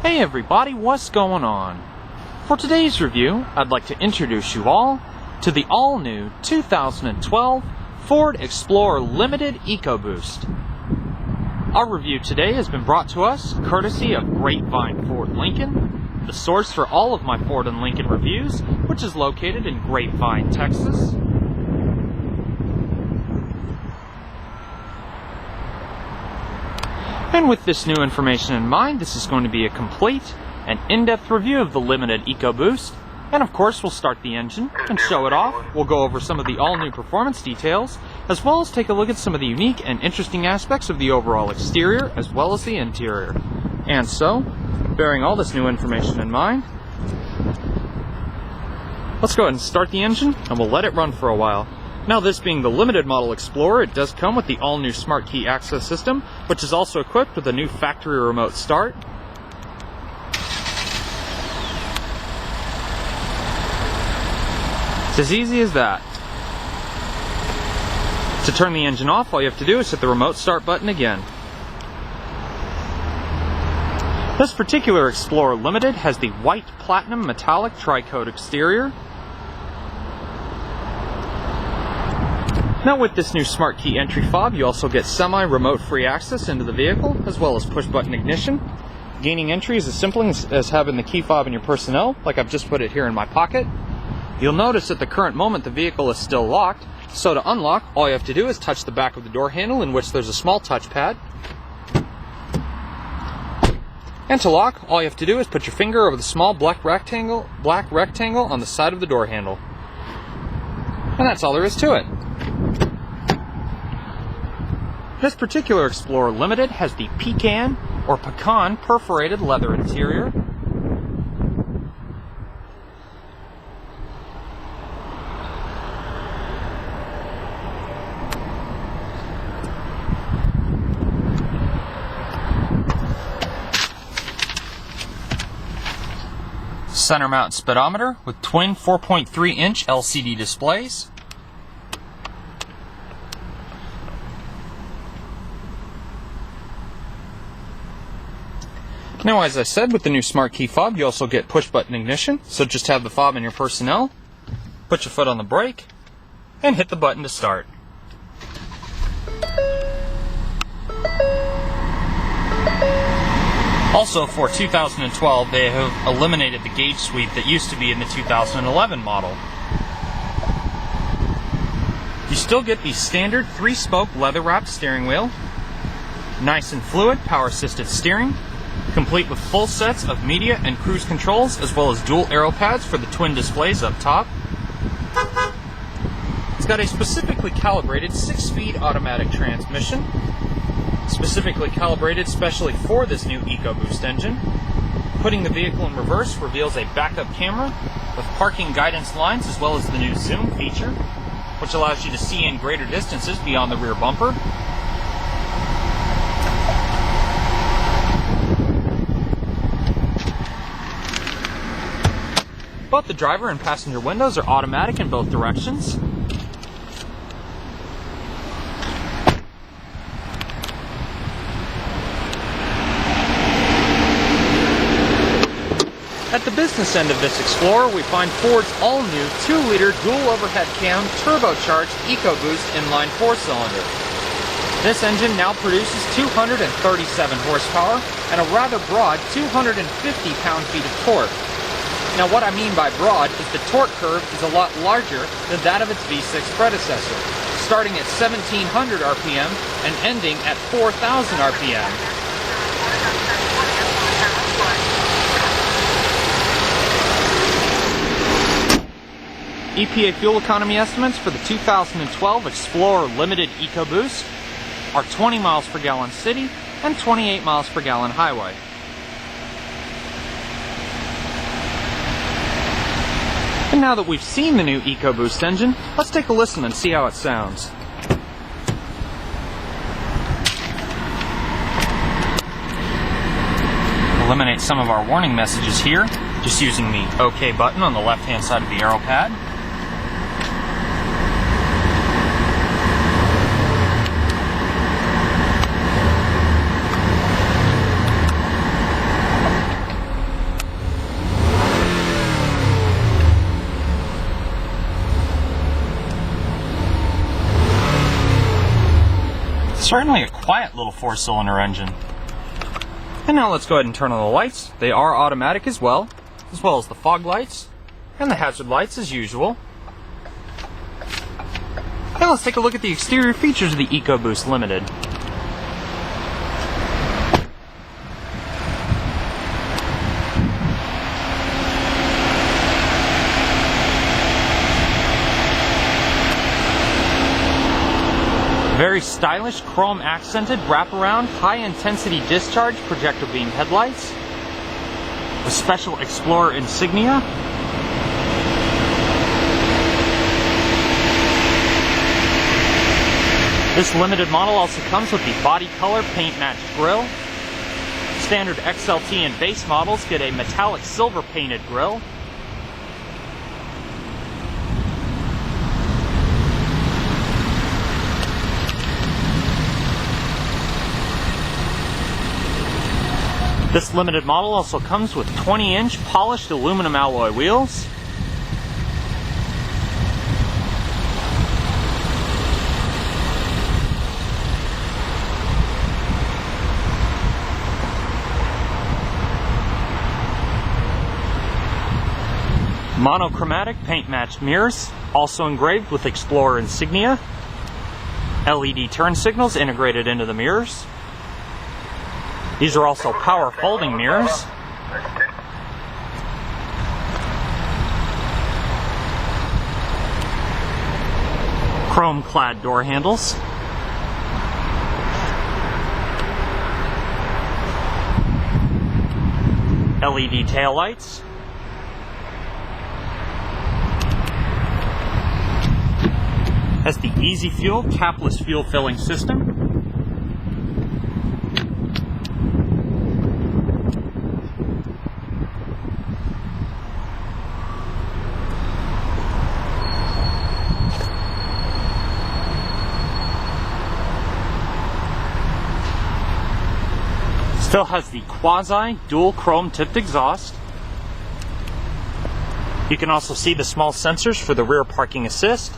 Hey everybody, what's going on? For today's review, I'd like to introduce you all to the all-new 2012 Ford Explorer Limited EcoBoost. Our review today has been brought to us courtesy of Grapevine Ford Lincoln, the source for all of my Ford and Lincoln reviews, which is located in Grapevine, Texas. And with this new information in mind, this is going to be a complete and in-depth review of the Limited EcoBoost. And of course, we'll start the engine and show it off. We'll go over some of the all-new performance details, as well as take a look at some of the unique and interesting aspects of the overall exterior, as well as the interior. And so, bearing all this new information in mind, let's go ahead and start the engine, and we'll let it run for a while. Now, this being the limited model Explorer, it does come with the all-new Smart Key access system, which is also equipped with a new factory remote start. It's as easy as that. To turn the engine off, all you have to do is hit the remote start button again. This particular Explorer Limited has the white platinum metallic tri-coat exterior. Now, with this new Smart Key entry fob, you also get semi-remote free access into the vehicle, as well as push-button ignition. Gaining entry is as simple as having the key fob in your personnel, like I've just put it here in my pocket. You'll notice at the current moment the vehicle is still locked, so to unlock, all you have to do is touch the back of the door handle, in which there's a small touchpad. And to lock, all you have to do is put your finger over the small black rectangle on the side of the door handle. And that's all there is to it. This particular Explorer Limited has the pecan perforated leather interior. Center mount speedometer with twin 4.3-inch LCD displays. Now, as I said, with the new Smart Key fob, you also get push-button ignition, so just have the fob in your personnel, put your foot on the brake, and hit the button to start. Also, for 2012, they have eliminated the gauge sweep that used to be in the 2011 model. You still get the standard 3-spoke leather-wrapped steering wheel, nice and fluid power-assisted steering, complete with full sets of media and cruise controls, as well as dual arrow pads for the twin displays up top. It's got a specifically calibrated 6-speed automatic transmission, specifically calibrated specially for this new EcoBoost engine. Putting the vehicle in reverse reveals a backup camera with parking guidance lines, as well as the new zoom feature, which allows you to see in greater distances beyond the rear bumper. Both the driver and passenger windows are automatic in both directions. At the business end of this Explorer, we find Ford's all-new 2-liter dual overhead cam turbocharged EcoBoost inline 4-cylinder. This engine now produces 237 horsepower and a rather broad 250 pound-feet of torque. Now, what I mean by broad is the torque curve is a lot larger than that of its V6 predecessor, starting at 1700 RPM and ending at 4000 RPM. EPA fuel economy estimates for the 2012 Explorer Limited EcoBoost are 20 miles per gallon city and 28 miles per gallon highway. And now that we've seen the new EcoBoost engine, let's take a listen and see how it sounds. Eliminate some of our warning messages here, just using the OK button on the left-hand side of the arrow pad. Certainly a quiet little 4-cylinder engine. And now let's go ahead and turn on the lights. They are automatic as well as the fog lights and the hazard lights as usual. Now let's take a look at the exterior features of the EcoBoost Limited. Very stylish chrome accented wraparound high intensity discharge projector beam headlights. The special Explorer insignia. This limited model also comes with the body color paint matched grille. Standard XLT and base models get a metallic silver painted grille. This limited model also comes with 20-inch polished aluminum alloy wheels. Monochromatic paint-matched mirrors, also engraved with Explorer insignia. LED turn signals integrated into the mirrors. These are also power folding mirrors. Chrome-clad door handles. LED taillights. Has the Easy Fuel capless fuel filling system. Still has the quasi dual chrome tipped exhaust. You can also see the small sensors for the rear parking assist.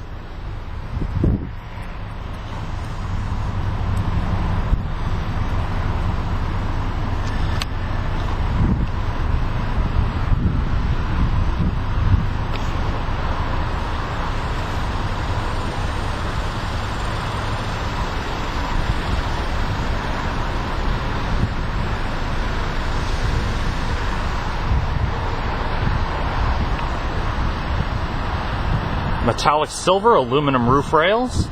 Metallic silver aluminum roof rails.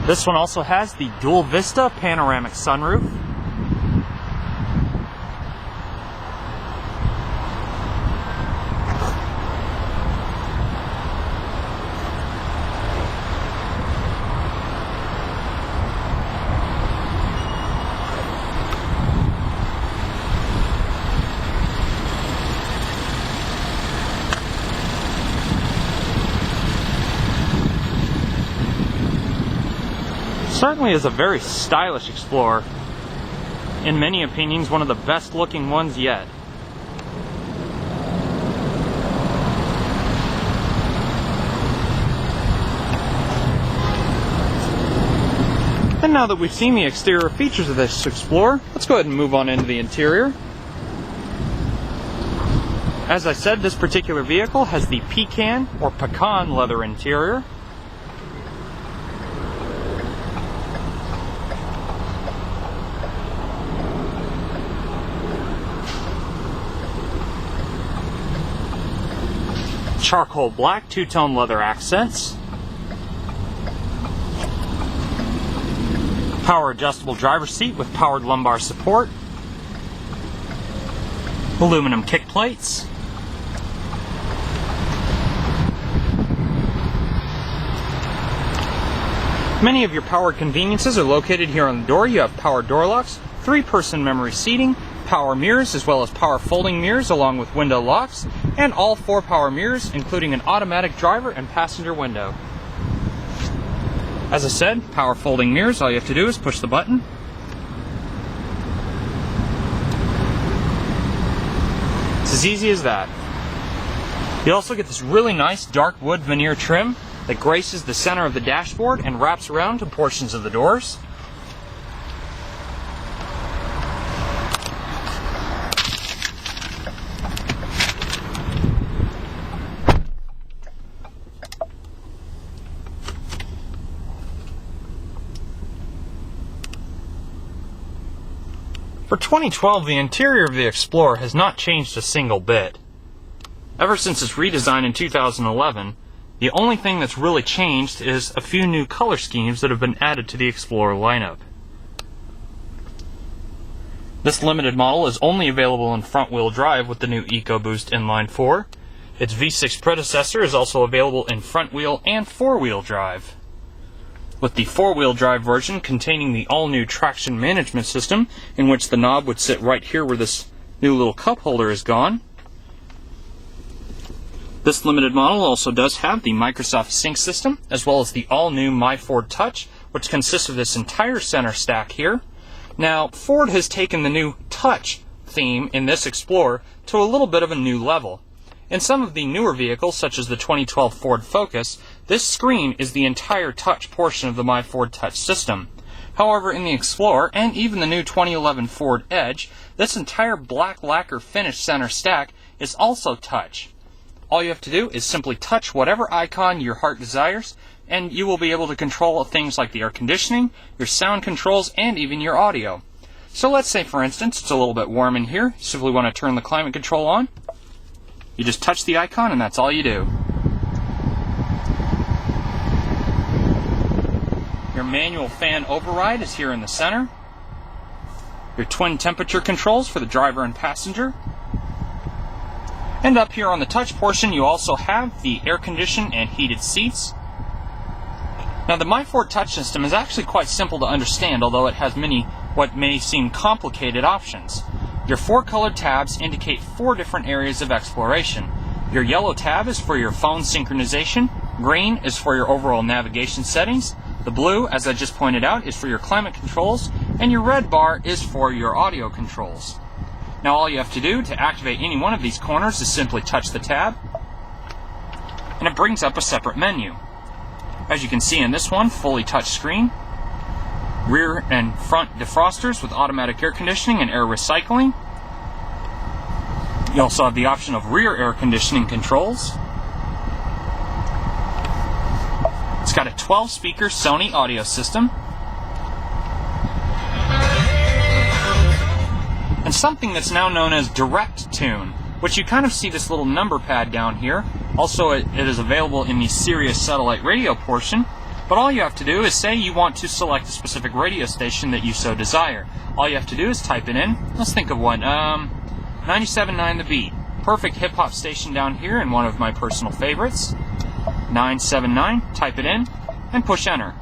This one also has the dual vista panoramic sunroof. Certainly is a very stylish Explorer. In many opinions, one of the best looking ones yet. And now that we've seen the exterior features of this Explorer, let's go ahead and move on into the interior. As I said, this particular vehicle has the pecan or pecan leather interior. Charcoal black two-tone leather accents. Power adjustable driver's seat with powered lumbar support. Aluminum kick plates. Many of your powered conveniences are located here on the door. You have power door locks, 3-person memory seating, power mirrors, as well as power folding mirrors along with window locks, and all 4 power mirrors, including an automatic driver and passenger window. As I said, power folding mirrors, all you have to do is push the button. It's as easy as that. You also get this really nice dark wood veneer trim that graces the center of the dashboard and wraps around to portions of the doors. For 2012, the interior of the Explorer has not changed a single bit. Ever since its redesign in 2011, the only thing that's really changed is a few new color schemes that have been added to the Explorer lineup. This limited model is only available in front-wheel drive with the new EcoBoost inline 4. Its V6 predecessor is also available in front-wheel and four-wheel drive. With the four-wheel drive version containing the all-new traction management system, in which the knob would sit right here where this new little cup holder is gone. This limited model also does have the Microsoft Sync system, as well as the all-new Myford Touch, which consists of this entire center stack here. Now, Ford has taken the new Touch theme in this Explorer to a little bit of a new level. In some of the newer vehicles, such as the 2012 Ford Focus, this screen is the entire touch portion of the Myford Touch system. However, in the Explorer, and even the new 2011 Ford Edge, this entire black lacquer finished center stack is also touch. All you have to do is simply touch whatever icon your heart desires, and you will be able to control things like the air conditioning, your sound controls, and even your audio. So let's say, for instance, it's a little bit warm in here. You simply want to turn the climate control on. You just touch the icon, and that's all you do. Your manual fan override is here in the center. Your twin temperature controls for the driver and passenger. And up here on the touch portion, you also have the air conditioned and heated seats. Now, the Myford Touch system is actually quite simple to understand, although it has many what may seem complicated options. Your four colored tabs indicate four different areas of exploration. Your yellow tab is for your phone synchronization, green is for your overall navigation settings, the blue, as I just pointed out, is for your climate controls, and your red bar is for your audio controls. Now all you have to do to activate any one of these corners is simply touch the tab, and it brings up a separate menu. As you can see in this one, fully touch screen, rear and front defrosters with automatic air conditioning and air recycling. You also have the option of rear air conditioning controls. It's got a 12-speaker Sony audio system. And something that's now known as Direct Tune, which you kind of see this little number pad down here. Also, it is available in the Sirius satellite radio portion. But all you have to do is say you want to select a specific radio station that you so desire. All you have to do is type it in. Let's think of one. 97.9 The Beat. Perfect hip-hop station down here, and one of my personal favorites. 979. Type it in and push enter.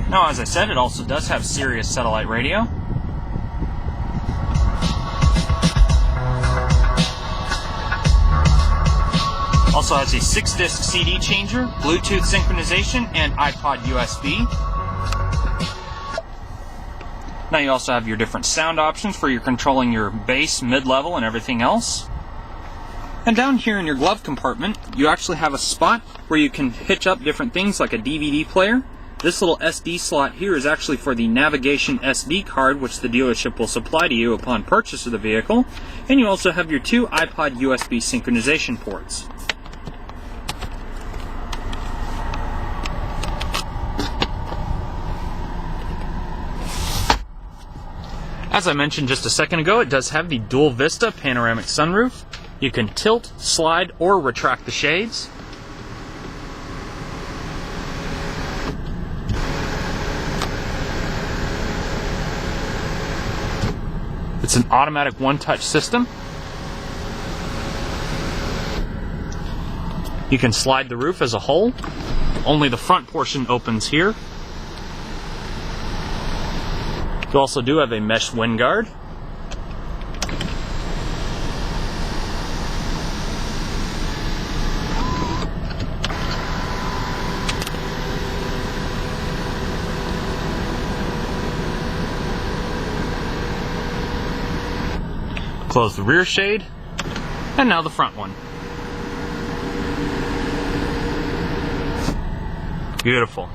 Now, as I said, it also does have Sirius satellite radio. Also has a 6-disc CD changer, Bluetooth synchronization, and iPod USB. Now you also have your different sound options for your controlling your bass, mid-level, and everything else. And down here in your glove compartment, you actually have a spot where you can hitch up different things like a DVD player. This little SD slot here is actually for the navigation SD card, which the dealership will supply to you upon purchase of the vehicle. And you also have your two iPod USB synchronization ports. As I mentioned just a second ago, it does have the dual vista panoramic sunroof. You can tilt, slide, or retract the shades. It's an automatic one-touch system. You can slide the roof as a whole. Only the front portion opens here. You also do have a mesh wind guard. Close the rear shade, and now the front one. Beautiful.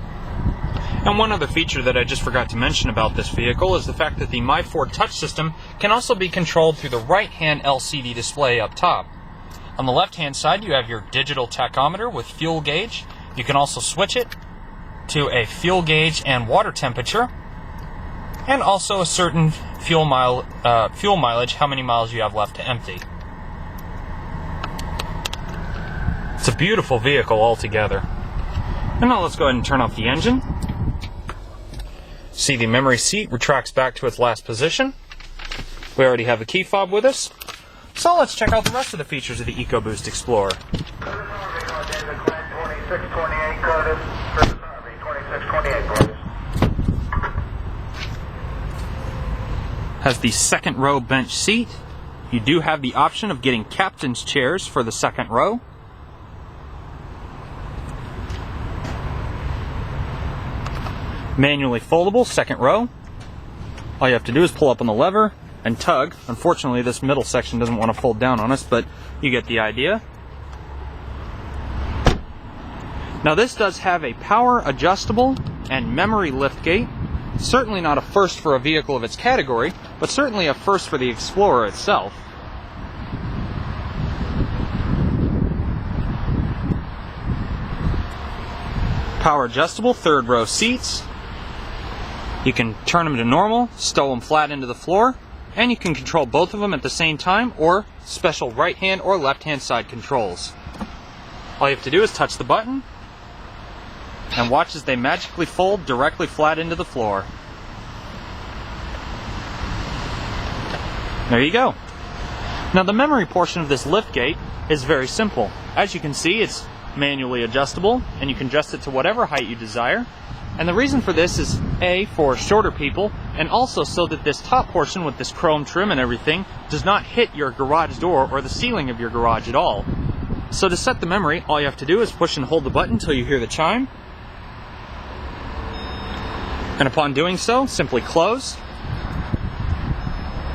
And one other feature that I just forgot to mention about this vehicle is the fact that the Myford touch system can also be controlled through the right-hand LCD display up top. On the left-hand side, you have your digital tachometer with fuel gauge. You can also switch it to a fuel gauge and water temperature, and also a certain fuel mileage, how many miles you have left to empty. It's a beautiful vehicle altogether. And now let's go ahead and turn off the engine. See, the memory seat retracts back to its last position. We already have the key fob with us. So let's check out the rest of the features of the EcoBoost Explorer. Has the second row bench seat. You do have the option of getting captain's chairs for the second row. Manually foldable second row. All you have to do is pull up on the lever and tug. Unfortunately, this middle section doesn't want to fold down on us, but you get the idea. Now this does have a power adjustable and memory liftgate. Certainly not a first for a vehicle of its category, but certainly a first for the Explorer itself. Power adjustable third row seats. You can turn them to normal, stow them flat into the floor, and you can control both of them at the same time, or special right hand or left hand side controls. All you have to do is touch the button and watch as they magically fold directly flat into the floor. There you go. Now the memory portion of this liftgate is very simple. As you can see, it's manually adjustable, and you can adjust it to whatever height you desire. And the reason for this is A, for shorter people, and also so that this top portion with this chrome trim and everything does not hit your garage door or the ceiling of your garage at all. So to set the memory, all you have to do is push and hold the button until you hear the chime. And upon doing so, simply close.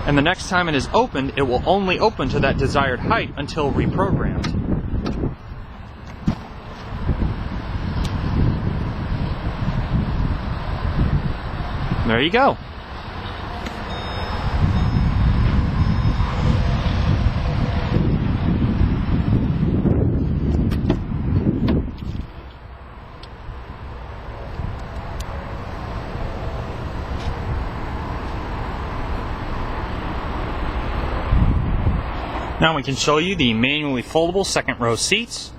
And the next time it is opened, it will only open to that desired height until reprogrammed. There you go. Now we can show you the manually foldable second row seats.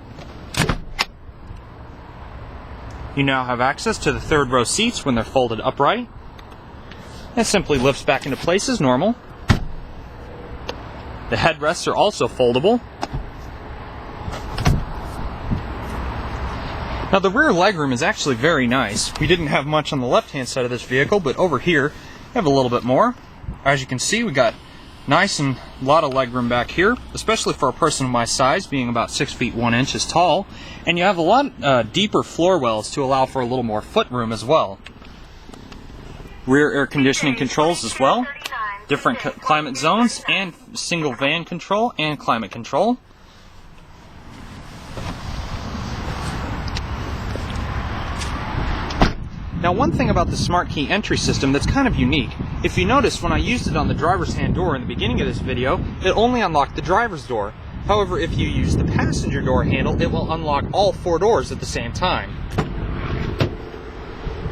You now have access to the third row seats when they're folded upright. It simply lifts back into place as normal. The headrests are also foldable. Now the rear legroom is actually very nice. We didn't have much on the left-hand side of this vehicle, but over here we have a little bit more. As you can see, we got nice and a lot of legroom back here, especially for a person of my size, being about 6 feet 1 inches tall. And you have a lot deeper floor wells to allow for a little more foot room as well. Rear air conditioning controls as well, different climate zones, and single fan control and climate control. Now one thing about the smart key entry system that's kind of unique, if you notice when I used it on the driver's hand door in the beginning of this video, it only unlocked the driver's door. However, if you use the passenger door handle, it will unlock all 4 doors at the same time.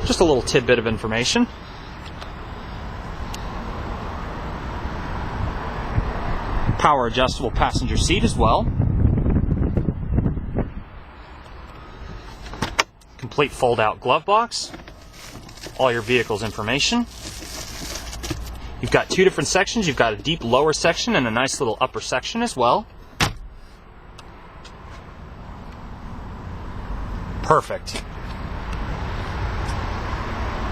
Just a little tidbit of information. Power adjustable passenger seat as well. Complete fold out glove box. All your vehicle's information. You've got 2 different sections. You've got a deep lower section and a nice little upper section as well. Perfect.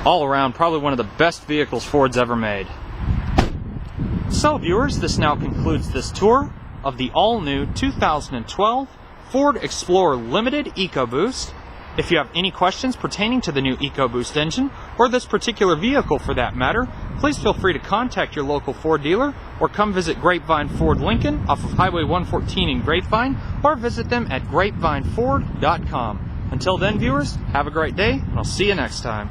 All around, probably one of the best vehicles Ford's ever made. So viewers, this now concludes this tour of the all-new 2012 Ford Explorer Limited EcoBoost. If you have any questions pertaining to the new EcoBoost engine, or this particular vehicle for that matter, please feel free to contact your local Ford dealer or come visit Grapevine Ford Lincoln off of Highway 114 in Grapevine, or visit them at grapevineford.com. Until then, viewers, have a great day, and I'll see you next time.